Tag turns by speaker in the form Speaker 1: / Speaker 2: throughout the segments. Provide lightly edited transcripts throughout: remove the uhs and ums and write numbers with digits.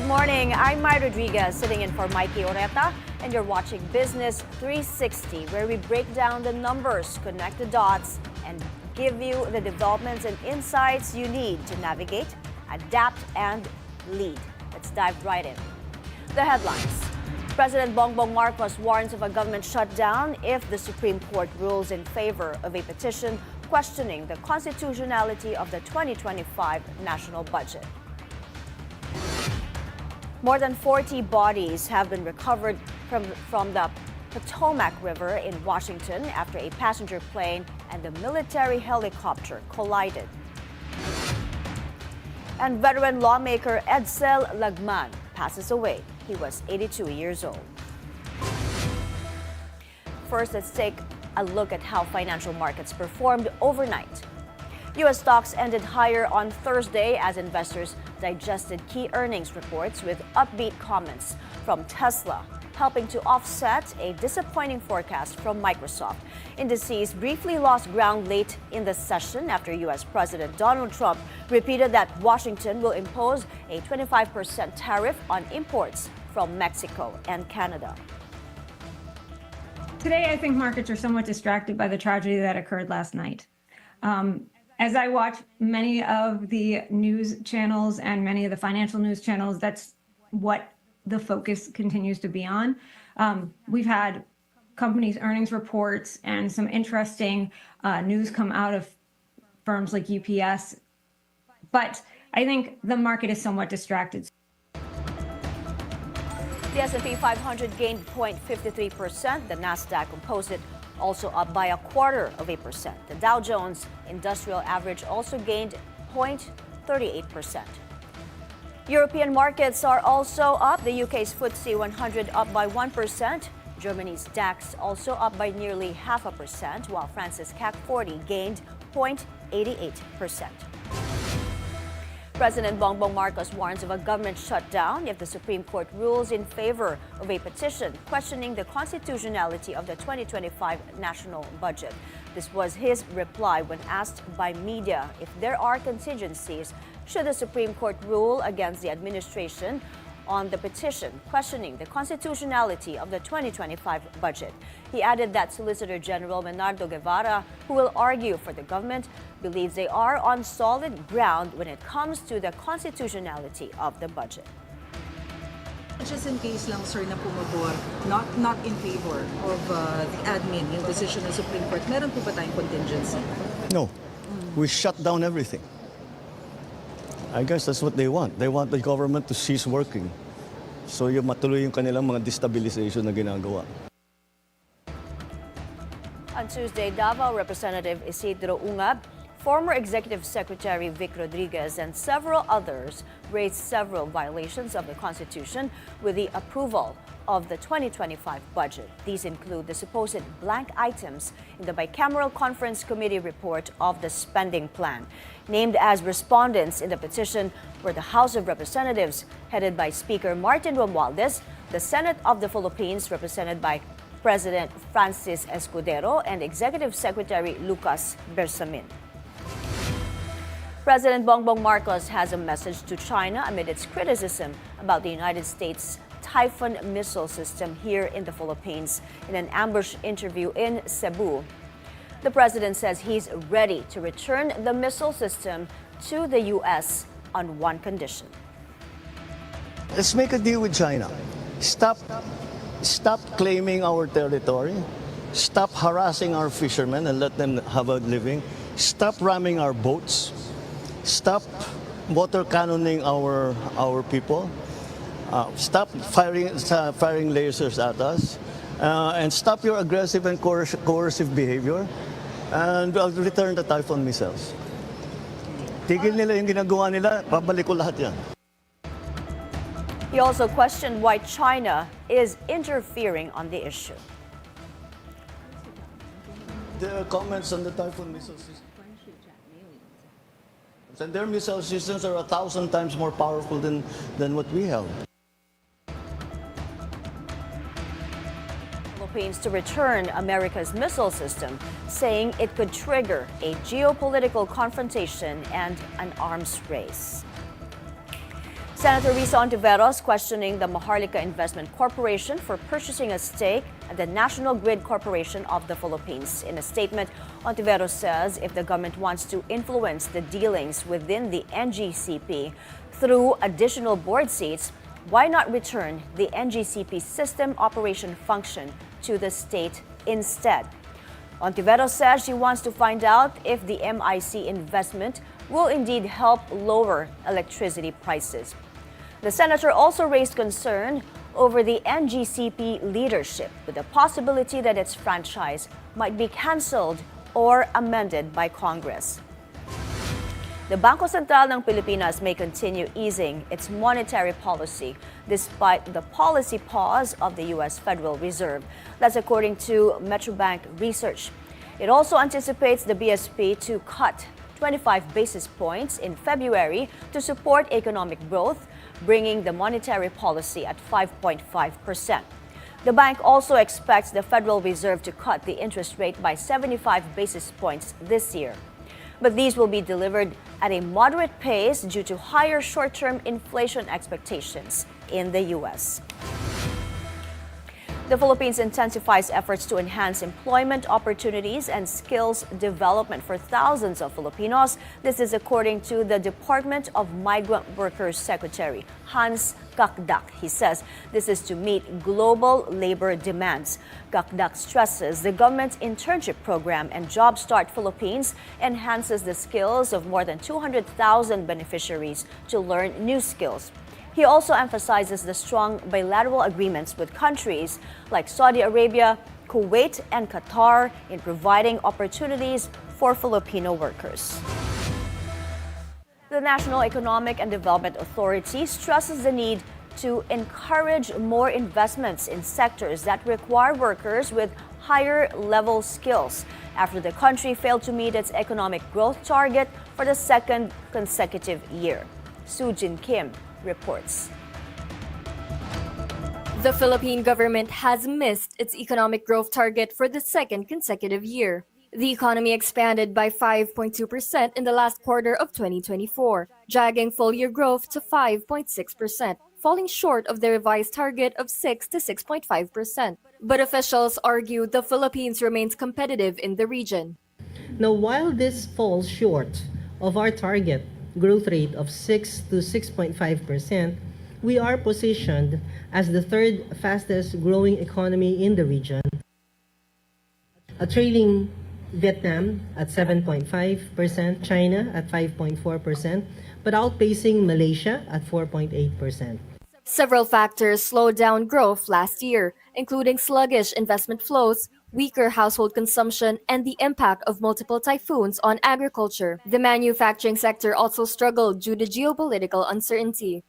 Speaker 1: morning. I'm Mai Rodriguez, sitting in for Mikey Oreta, and you're watching Business 360, where we break down the numbers, connect the dots, and give you the developments and insights you need to navigate, adapt, and lead. Let's dive right in. The headlines. President Bongbong Marcos warns of a government shutdown if the Supreme Court rules in favor of a petition questioning the constitutionality of the 2025 national budget. More than 40 bodies have been recovered from the Potomac River in Washington after a passenger plane and a military helicopter collided. And veteran lawmaker Edcel Lagman passes away. He was 82 years old. First, let's take a look at how financial markets performed overnight. U.S. stocks ended higher on Thursday as investors digested key earnings reports with upbeat comments from Tesla, helping to offset a disappointing forecast from Microsoft. Indices briefly lost ground late in the session after U.S. President Donald Trump repeated that Washington will impose a 25% tariff on imports from Mexico and Canada.
Speaker 2: Today, I think markets are somewhat distracted by the tragedy that occurred last night. As I watch many of the news channels and many of the financial news channels, that's what the focus continues to be on. We've had companies' earnings reports and some interesting news come out of firms like UPS. But I think the market is somewhat distracted.
Speaker 1: The S&P 500 gained 0.53%. The Nasdaq Composite also up by 0.25%. The Dow Jones Industrial Average also gained 0.38%. European markets are also up. The UK's FTSE 100 up by 1%. Germany's DAX also up by nearly 0.5%, while France's CAC 40 gained 0.88%. President Bongbong Marcos warns of a government shutdown if the Supreme Court rules in favor of a petition questioning the constitutionality of the 2025 national budget. This was his reply when asked by media if there are contingencies should the Supreme Court rule against the administration on the petition questioning the constitutionality of the 2025 budget. He added that Solicitor General Bernardo Guevara, who will argue for the government, believes they are on solid ground when it comes to the constitutionality of the budget.
Speaker 3: Just in case lang, sir, na pumabor, not in favor of the admin, yung decision ng Supreme Court, meron po ba tayong contingency?
Speaker 4: No. We shut down everything. I guess that's what they want. They want the government to cease working. So yung matuloy yung kanilang mga destabilization na ginagawa.
Speaker 1: On Tuesday, Davao Representative Isidro Ungab, former Executive Secretary Vic Rodriguez, and several others raised several violations of the Constitution with the approval of the 2025 budget. These include the supposed blank items in the Bicameral Conference Committee report of the spending plan. Named as respondents in the petition were the House of Representatives, headed by Speaker Martin Romualdez, the Senate of the Philippines, represented by President Francis Escudero, and Executive Secretary Lucas Bersamin. President Bongbong Marcos has a message to China amid its criticism about the United States' Typhoon missile system here in the Philippines. In an ambush interview in Cebu, the president says he's ready to return the missile system to the U.S. on one condition.
Speaker 4: Let's make a deal with China. Stop claiming our territory. Stop harassing our fishermen and let them have a living. Stop ramming our boats. Stop water cannoning our people. Stop firing lasers at us. And stop your aggressive and coercive behavior. And return the Typhoon missiles. Tigil nila yung ginagawa nila, babalik ko lahat yan.
Speaker 1: He also questioned why China is interfering on the issue.
Speaker 4: The comments on the Typhoon missile system. And their missile systems are 1,000 times more powerful than what we have.
Speaker 1: Philippines to return America's missile system, saying it could trigger a geopolitical confrontation and an arms race. Senator Risa Ontiveros questioning the Maharlika Investment Corporation for purchasing a stake at the National Grid Corporation of the Philippines. In a statement, Ontiveros says if the government wants to influence the dealings within the NGCP through additional board seats, why not return the NGCP system operation function to the state instead? Ontiveros says she wants to find out if the MIC investment will indeed help lower electricity prices. The senator also raised concern over the NGCP leadership, with the possibility that its franchise might be canceled or amended by Congress. The Bangko Sentral ng Pilipinas may continue easing its monetary policy despite the policy pause of the U.S. Federal Reserve. That's according to Metrobank research. It also anticipates the BSP to cut 25 basis points in February to support economic growth, bringing the monetary policy at 5.5%. The bank also expects the Federal Reserve to cut the interest rate by 75 basis points this year. But these will be delivered at a moderate pace due to higher short-term inflation expectations in the U.S. The Philippines intensifies efforts to enhance employment opportunities and skills development for thousands of Filipinos. This is according to the Department of Migrant Workers Secretary, Hans Kakdak. He says this is to meet global labor demands. Kakdak stresses the government's internship program and Job Start Philippines enhances the skills of more than 200,000 beneficiaries to learn new skills. He also emphasizes the strong bilateral agreements with countries like Saudi Arabia, Kuwait, and Qatar in providing opportunities for Filipino workers. The National Economic and Development Authority stresses the need to encourage more investments in sectors that require workers with higher level skills after the country failed to meet its economic growth target for the second consecutive year. Sujin Kim reports.
Speaker 5: The Philippine government has missed its economic growth target for the second consecutive year. The economy expanded by 5.2% in the last quarter of 2024, dragging full-year growth to 5.6%, falling short of the revised target of 6 to 6.5%. But officials argue the Philippines remains competitive in the region.
Speaker 6: Now, while this falls short of our target growth rate of 6 to 6.5%, we are positioned as the third fastest growing economy in the region, trailing Vietnam at 7.5%, China at 5.4%, but outpacing Malaysia at 4.8%.
Speaker 5: Several factors slowed down growth last year, including sluggish investment flows, weaker household consumption, and the impact of multiple typhoons on agriculture. The manufacturing sector also struggled due to geopolitical uncertainty.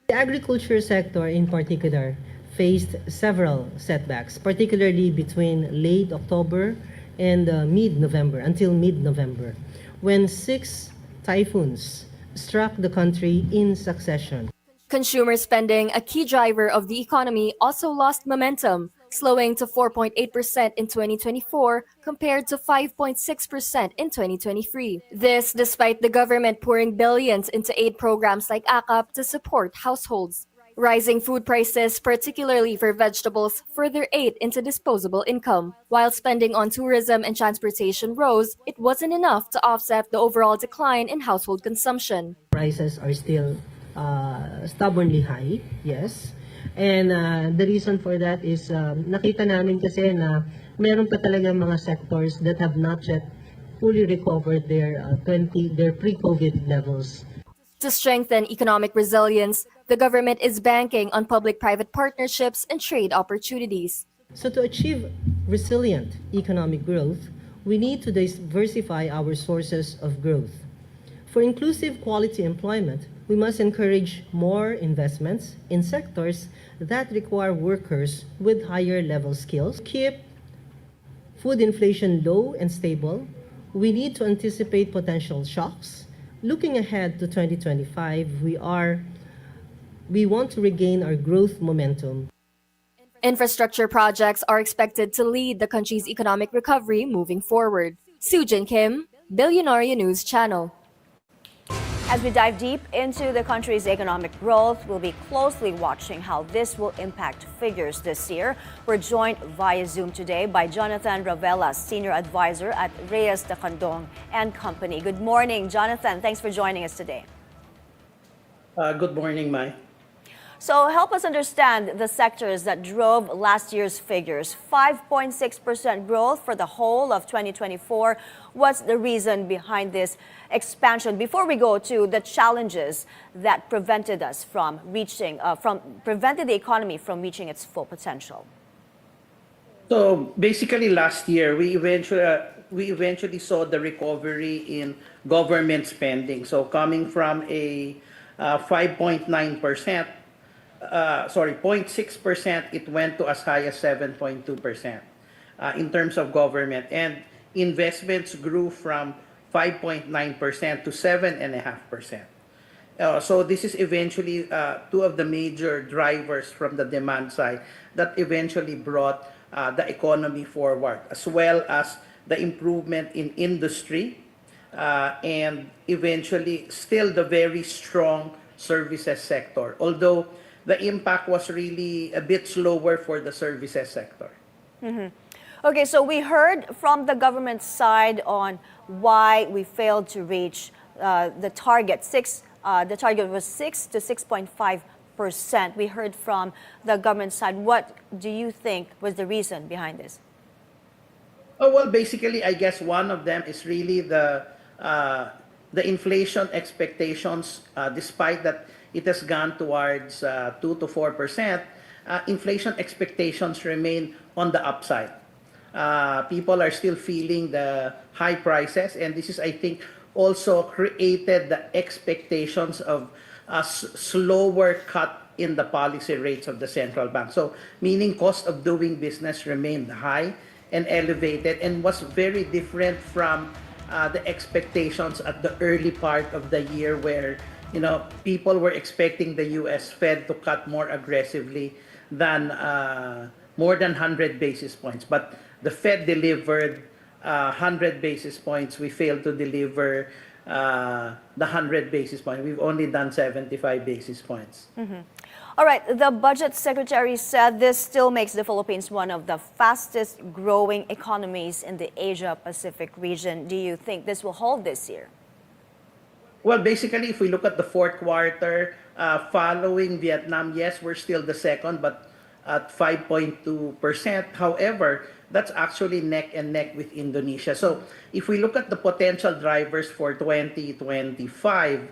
Speaker 6: The agriculture sector in particular faced several setbacks, particularly between late October and until mid-November, when 6 typhoons struck the country in succession.
Speaker 5: Consumer spending, a key driver of the economy, also lost momentum, slowing to 4.8% in 2024 compared to 5.6% in 2023. This despite the government pouring billions into aid programs like AKAP to support households. Rising food prices, particularly for vegetables, further ate into disposable income. While spending on tourism and transportation rose, it wasn't enough to offset the overall decline in household consumption.
Speaker 6: Prices are still stubbornly high, yes. And the reason for that is nakita namin kasi na meron pa talaga mga sectors that have not yet fully recovered their pre-COVID levels.
Speaker 5: To strengthen economic resilience, the government is banking on public-private partnerships and trade opportunities.
Speaker 6: So to achieve resilient economic growth, we need to diversify our sources of growth. For inclusive quality employment, we must encourage more investments in sectors that require workers with higher level skills. Keep food inflation low and stable. We need to anticipate potential shocks. Looking ahead to 2025, we want to regain our growth momentum.
Speaker 5: Infrastructure projects are expected to lead the country's economic recovery moving forward. Sujin Kim, Bilyonaryo News Channel.
Speaker 1: As we dive deep into the country's economic growth, we'll be closely watching how this will impact figures this year. We're joined via Zoom today by Jonathan Ravela, Senior Advisor at Reyes de Candong and Company. Good morning, Jonathan. Thanks for joining us today.
Speaker 7: Good morning, Mai.
Speaker 1: So help us understand the sectors that drove last year's figures. 5.6% growth for the whole of 2024. What's the reason behind this expansion? Before we go to the challenges that prevented us from prevented the economy from reaching its full potential.
Speaker 7: So basically, last year we eventually saw the recovery in government spending. So coming from a 5.9%. 0.6%, it went to as high as 7.2% in terms of government. And investments grew from 5.9% to 7.5%. So this is eventually two of the major drivers from the demand side that eventually brought the economy forward, as well as the improvement in industry and eventually still the very strong services sector. Although the impact was really a bit slower for the services sector.
Speaker 1: Mm-hmm. Okay, so we heard from the government side on why we failed to reach the target. The target was 6 to 6.5%. We heard from the government side. What do you think was the reason behind this?
Speaker 7: Oh, well, basically, I guess one of them is really the inflation expectations, despite that it has gone towards 2 to 4%, inflation expectations remain on the upside. People are still feeling the high prices, and this is, I think, also created the expectations of a slower cut in the policy rates of the central bank. So, meaning cost of doing business remained high and elevated and was very different from the expectations at the early part of the year where people were expecting the U.S. Fed to cut more aggressively than more than 100 basis points. But the Fed delivered 100 basis points. We failed to deliver the 100 basis points. We've only done 75 basis points.
Speaker 1: Mm-hmm. All right, the budget secretary said this still makes the Philippines one of the fastest growing economies in the Asia-Pacific region. Do you think this will hold this year?
Speaker 7: Well, basically, if we look at the fourth quarter, following Vietnam, yes, we're still the second, but at 5.2%. However, that's actually neck and neck with Indonesia. So if we look at the potential drivers for 2025,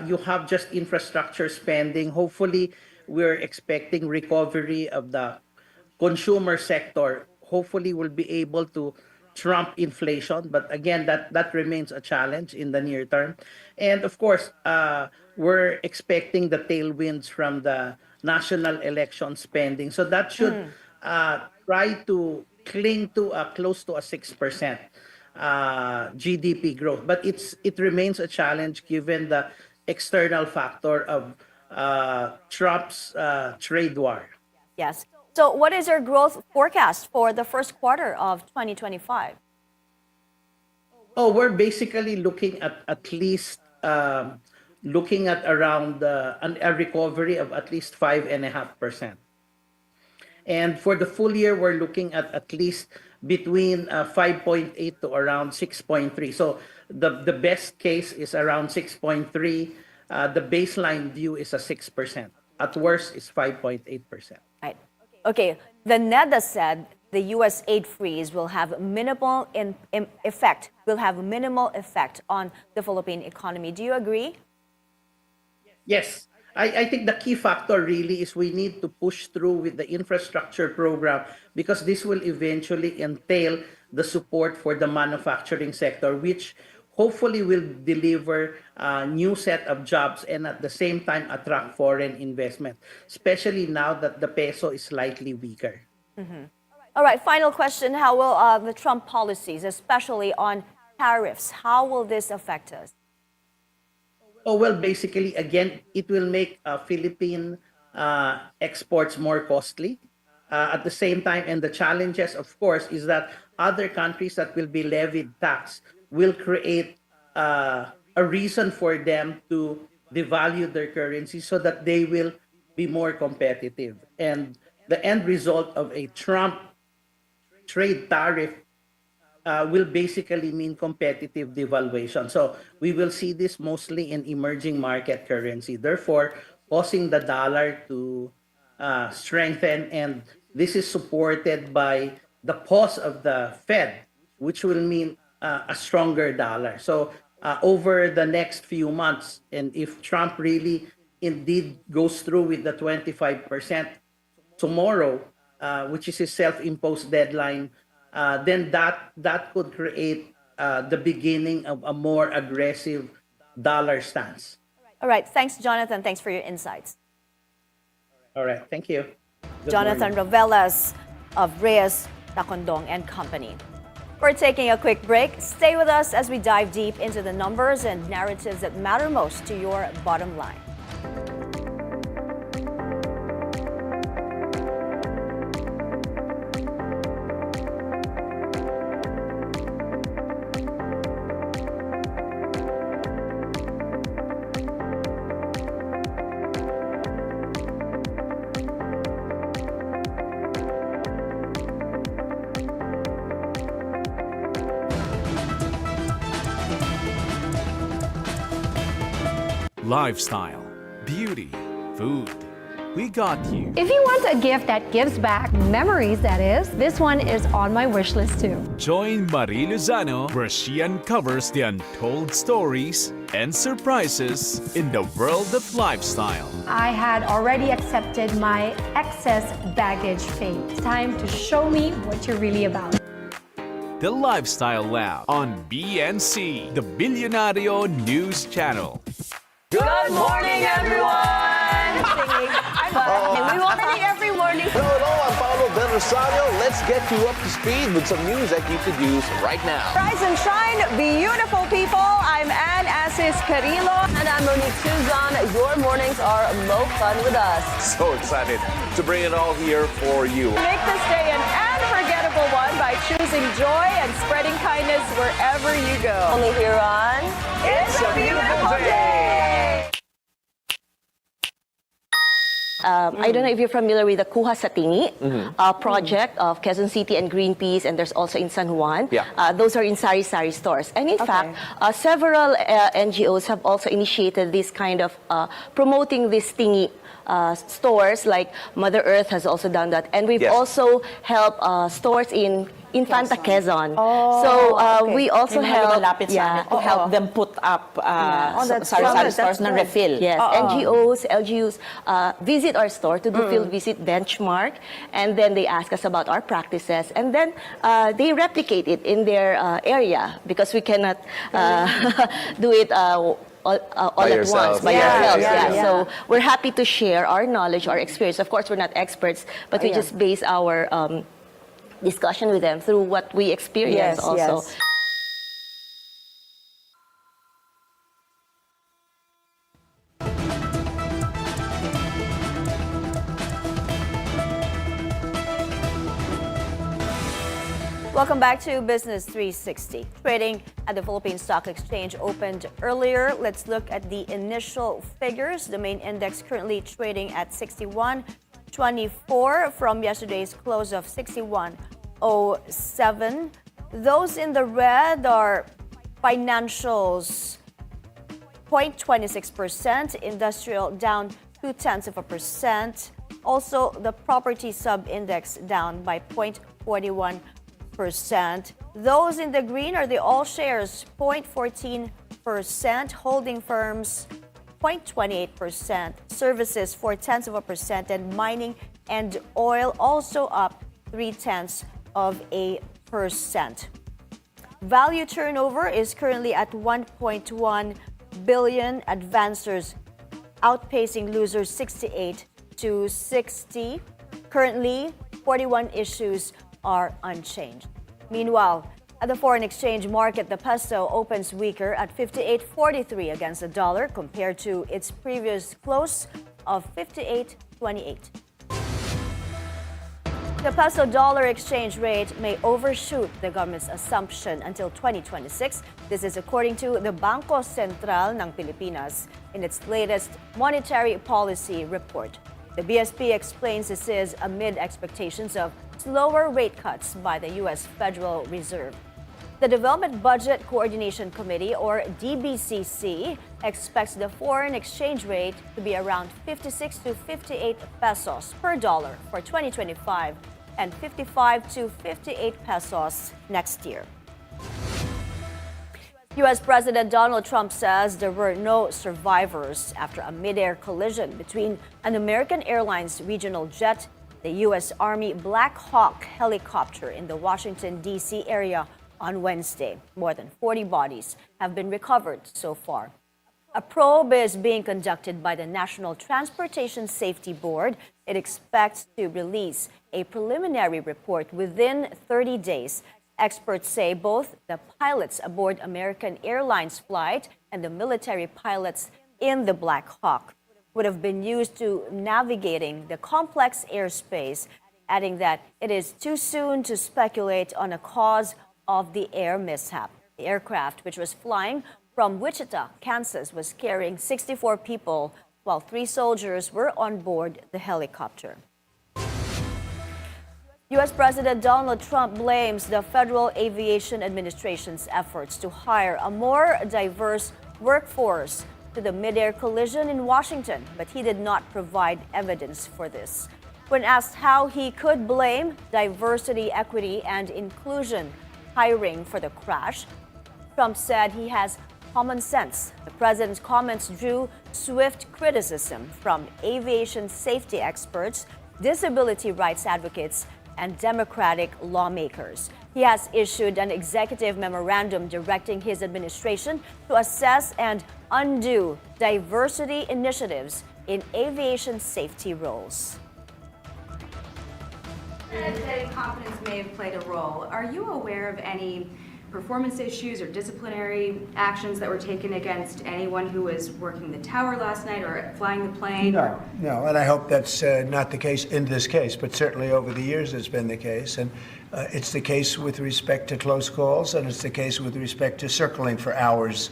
Speaker 7: you have just infrastructure spending. Hopefully, we're expecting recovery of the consumer sector. Hopefully, we'll be able to trump inflation, but again, that remains a challenge in the near term. And of course, we're expecting the tailwinds from the national election spending. So that should try to cling to close to a 6% GDP growth. But it remains a challenge given the external factor of Trump's trade war.
Speaker 1: Yes. So what is your growth forecast for the first quarter of 2025?
Speaker 7: Oh, we're basically looking at least looking at around a recovery of at least 5.5%. And for the full year, we're looking at least between 5.8 to around 6.3. So the best case is around 6.3. The baseline view is a 6%. At worst, is 5.8%.
Speaker 1: Right. Okay. The NEDA said the U.S. aid freeze will have minimal effect. Will have minimal effect on the Philippine economy. Do you agree?
Speaker 7: Yes. I think the key factor really is we need to push through with the infrastructure program because this will eventually entail the support for the manufacturing sector, which hopefully will deliver a new set of jobs and at the same time attract foreign investment, especially now that the peso is slightly weaker.
Speaker 1: Mm-hmm. All right, final question. How will the Trump policies, especially on tariffs, how will this affect us?
Speaker 7: Oh, well, basically, again, it will make Philippine exports more costly. At the same time, and the challenges, of course, is that other countries that will be levied tax will create a a reason for them to devalue their currency so that they will be more competitive. And the end result of a Trump trade tariff will basically mean competitive devaluation. So we will see this mostly in emerging market currency, therefore causing the dollar to strengthen. And this is supported by the pause of the Fed, which will mean a stronger dollar. So over the next few months, and if Trump really indeed goes through with the 25% tomorrow, which is his self-imposed deadline, then that could create the beginning of a more aggressive dollar stance.
Speaker 1: All right. Thanks, Jonathan. Thanks for your insights.
Speaker 7: All right. Thank you. Good
Speaker 1: Jonathan
Speaker 7: morning.
Speaker 1: Rovelas of Reyes, Tacondong and Company. We're taking a quick break. Stay with us as we dive deep into the numbers and narratives that matter most to your bottom line.
Speaker 8: Lifestyle, beauty, food. We got you.
Speaker 9: If you want a gift that gives back, memories that is, this one is on my wish list too.
Speaker 8: Join Marie Lozano where she uncovers the untold stories and surprises in the world of lifestyle.
Speaker 9: I had already accepted my excess baggage fate. Time to show me what you're really about.
Speaker 8: The Lifestyle Lab on BNC, the Bilyonaryo News Channel.
Speaker 1: Good morning, everyone! Singing. We want to be every morning.
Speaker 10: Hello, I'm Paolo Del Rosario. Let's get you up to speed with some news that you could use right now.
Speaker 1: Rise and shine, beautiful people. I'm Ann Asis Carrillo. And I'm Monique Suzan. Your mornings are low fun with us.
Speaker 10: So excited to bring it all here for you.
Speaker 1: Make this day an unforgettable one by choosing joy and spreading kindness wherever you go. Only here on It's a Beautiful Day.
Speaker 11: I don't know if you're familiar with the Kuha sa Tingi project of Quezon City and Greenpeace, and there's also in San Juan.
Speaker 10: Yeah.
Speaker 11: Those are in sari-sari stores. And in fact, several NGOs have also initiated this kind of promoting these Tingi stores, like Mother Earth has also done that. And we've
Speaker 10: Yes.
Speaker 11: also helped stores in Infanta Quezon. So we also help
Speaker 12: to help them put up sari-sari stores na refill.
Speaker 11: Yes, NGOs, LGUs visit our store to do field visit benchmark, and then they ask us about our practices, and then they replicate it in their area, because we cannot do it all at
Speaker 10: yourself.
Speaker 11: once by
Speaker 10: Yeah,
Speaker 11: ourselves.
Speaker 10: yeah.
Speaker 11: So we're happy to share our knowledge, our experience. Of course, we're not experts, but we just base our discussion with them through what we experience also.
Speaker 1: Welcome back to Business 360. Trading at the Philippine Stock Exchange opened earlier. Let's look at the initial figures. The main index currently trading at 61.24 from yesterday's close of 61.07. Those in the red are financials, 0.26%, industrial down 0.2%. Also, the property sub-index down by 0.41%. Those in the green are the all shares, 0.14%, holding firms 0.28%, services 0.4%, and mining and oil also up 0.3%. Value turnover is currently at 1.1 billion, advancers outpacing losers 68 to 60. Currently, 41 issues are unchanged. Meanwhile, at the foreign exchange market, the peso opens weaker at 58.43 against the dollar compared to its previous close of 58.28. The peso-dollar exchange rate may overshoot the government's assumption until 2026. This is according to the Bangko Sentral ng Pilipinas in its latest monetary policy report. The BSP explains this is amid expectations of slower rate cuts by the U.S. Federal Reserve. The Development Budget Coordination Committee, or DBCC, expects the foreign exchange rate to be around 56 to 58 pesos per dollar for 2025 and 55 to 58 pesos next year. U.S. President Donald Trump says there were no survivors after a mid-air collision between an American Airlines regional jet, the U.S. Army Black Hawk helicopter in the Washington, D.C. area on Wednesday. More than 40 bodies have been recovered so far. A probe is being conducted by the National Transportation Safety Board. It expects to release a preliminary report within 30 days. Experts say both the pilots aboard American Airlines flight and the military pilots in the Black Hawk would have been used to navigating the complex airspace, adding that it is too soon to speculate on a cause of the air mishap. The aircraft, which was flying from Wichita, Kansas, was carrying 64 people, while 3 soldiers were on board the helicopter. U.S. President Donald Trump blames the Federal Aviation Administration's efforts to hire a more diverse workforce to the mid-air collision in Washington, but he did not provide evidence for this. When asked how he could blame diversity, equity, and inclusion hiring for the crash, Trump said he has common sense. The president's comments drew swift criticism from aviation safety experts, disability rights advocates, and Democratic lawmakers. He has issued an executive memorandum directing his administration to assess and undo diversity initiatives in aviation safety roles.
Speaker 13: That incompetence may have played a role. Are you aware of any performance issues or disciplinary actions that were taken against anyone who was working the tower last night or flying the plane?
Speaker 14: No, and I hope that's not the case in this case, but certainly over the years it's been the case. And it's the case with respect to close calls, and it's the case with respect to circling for hours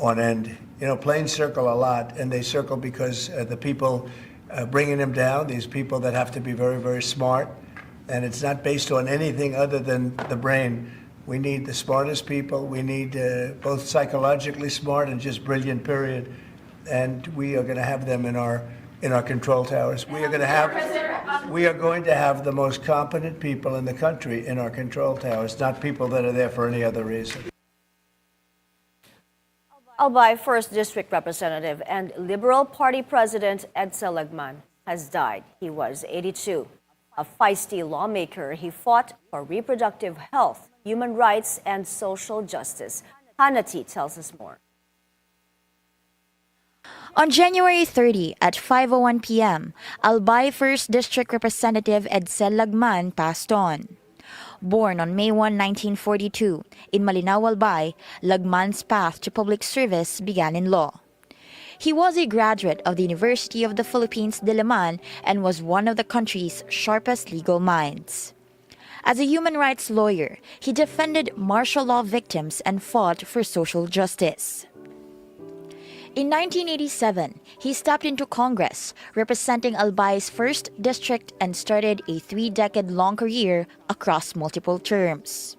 Speaker 14: on end. You know, planes circle a lot, and they circle because the people bringing them down, these people that have to be very, very smart, and it's not based on anything other than the brain. We need the smartest people. We need both psychologically smart and just brilliant, period. And we are going to have them in our control towers. We are going to have the most competent people in the country in our control towers, not people that are there for any other reason.
Speaker 1: Albay 1st District Representative and Liberal Party President Edcel Lagman has died. He was 82. A feisty lawmaker, he fought for reproductive health, human rights, and social justice. Hanati tells us more.
Speaker 15: On January 30 at 5:01 p.m., Albay 1st District Representative Edcel Lagman passed on. Born on May 1, 1942, in Malinao, Albay, Lagman's path to public service began in law. He was a graduate of the University of the Philippines, Diliman, and was one of the country's sharpest legal minds. As a human rights lawyer, he defended martial law victims and fought for social justice. In 1987, he stepped into Congress, representing Albay's 1st District, and started a 3-decade-long career across multiple terms.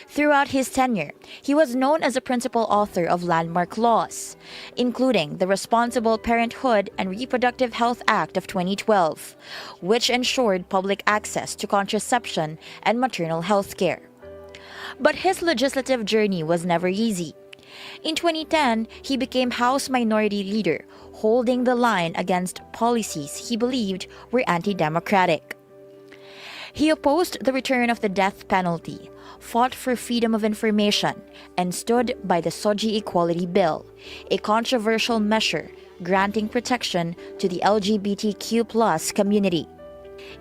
Speaker 15: Throughout his tenure, he was known as a principal author of landmark laws, including the Responsible Parenthood and Reproductive Health Act of 2012, which ensured public access to contraception and maternal health care. But his legislative journey was never easy. In 2010, he became House Minority Leader, holding the line against policies he believed were anti-democratic. He opposed the return of the death penalty, fought for freedom of information, and stood by the Soji Equality Bill, a controversial measure granting protection to the LGBTQ+ community.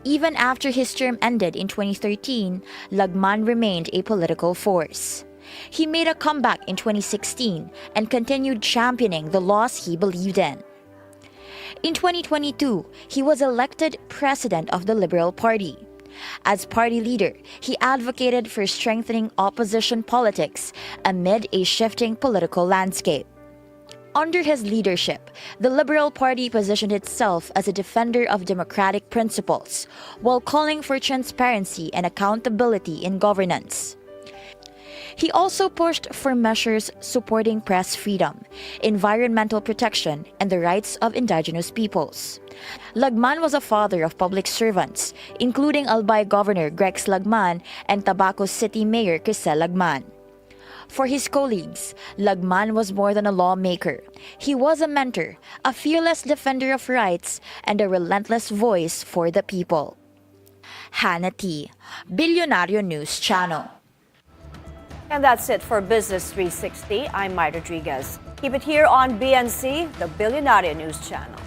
Speaker 15: Even after his term ended in 2013, Lagman remained a political force. He made a comeback in 2016 and continued championing the laws he believed in. In 2022, he was elected president of the Liberal Party. As party leader, he advocated for strengthening opposition politics amid a shifting political landscape. Under his leadership, the Liberal Party positioned itself as a defender of democratic principles, while calling for transparency and accountability in governance. He also pushed for measures supporting press freedom, environmental protection, and the rights of indigenous peoples. Lagman was a father of public servants, including Albay Governor Edcel Lagman and Tabaco City Mayor Edcel Lagman. For his colleagues, Lagman was more than a lawmaker. He was a mentor, a fearless defender of rights, and a relentless voice for the people. Hannah T., Bilyonaryo News Channel.
Speaker 1: And that's it for Business 360. I'm Mai Rodriguez. Keep it here on BNC, the Bilyonaryo News Channel.